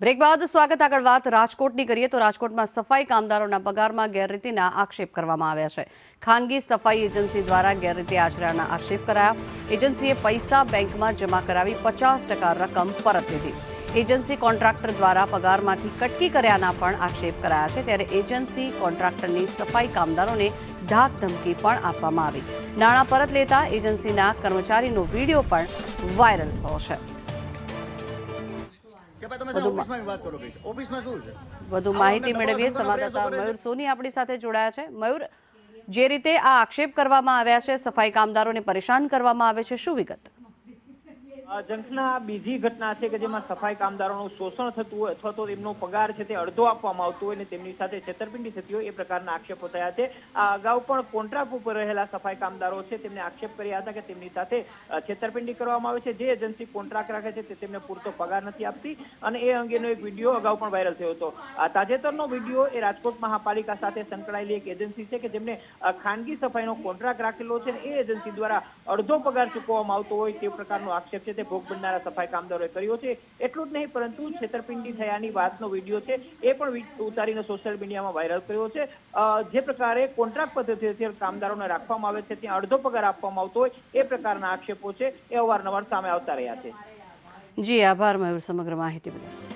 Break બાદ સ્વાગત। આગળ વાત રાજકોટની કરીએ તો રાજકોટમાં સફાઈ કામદારોના પગારમાં ગેરરીતિના આક્ષેપ કરવામાં આવ્યા છે। ખાનગી સફાઈ એજન્સી દ્વારા ગેરરીતિ આચર્યાના આક્ષેપ કરાયા। એજન્સીએ પૈસા બેંકમાં જમા કરાવી 50% રકમ પરત લીધી। એજન્સી કોન્ટ્રાક્ટર દ્વારા પગારમાંથી કટકી કર્યાના પણ આક્ષેપ કરાયા છે। ત્યારે એજન્સી કોન્ટ્રાક્ટરની સફાઈ કામદારોને ધાક ધમકી પણ આપવામાં આવી। નાણાં પરત લેતા એજન્સીના કર્મચારીનો વિડીયો પણ વાયરલ થયો છે। વધુ માહિતી મેળવીએ સંવાદદાતા મયુર સોની આપણી સાથે જોડાયા છે। મયુર, જે રીતે આ આક્ષેપ કરવામાં આવ્યા છે, સફાઈ કામદારોને પરેશાન કરવામાં આવે છે, શું વિગત? જંખના બીજી ઘટના છે કે જેમાં સફાઈ કામદારોનું શોષણ થતું હોય અથવા તો તેમનો પગાર છે તે અડધો આપવામાં આવતો હોય અને તેમની સાથે છેતરપિંડી થતી હોય એ પ્રકારના આક્ષેપો થયા છે। આ અગાઉ પણ કોન્ટ્રાક્ટ ઉપર રહેલા સફાઈ કામદારો છે તેમને આક્ષેપ કર્યા હતા કે તેમની સાથે છેતરપિંડી કરવામાં આવે છે। જે એજન્સી કોન્ટ્રાક્ટ રાખે છે તે તેમને પૂરતો પગાર નથી આપતી અને એ અંગેનો એક વિડીયો અગાઉ પણ વાયરલ થયો હતો। આ તાજેતરનો વિડીયો એ રાજકોટ મહાપાલિકા સાથે સંકળાયેલી એક એજન્સી છે કે જેમને ખાનગી સફાઈનો કોન્ટ્રાક્ટ રાખેલો છે અને એ એજન્સી દ્વારા અડધો પગાર ચૂકવવામાં આવતો હોય તે પ્રકારનો આક્ષેપ છે ભોગ બનનારા સફાઈ કામદારોએ કર્યો છે। એટલું જ નહીં પરંતુ છેતરપિંડી થયાની વાતનો વિડીયો છે એ પણ ઉતારીને સોશિયલ મીડિયામાં વાયરલ કર્યો છે। જે પ્રકારે કોન્ટ્રાક્ટ પદ્ધતિથી કામદારોને રાખવામાં આવે છે ત્યાં અડધો પગાર આપવામાં આવતો હોય એ પ્રકારના આક્ષેપો છે એ અવારનવાર સામે આવતા રહ્યા છે। જી આભાર મયુર સમગ્ર માહિતી બદલ।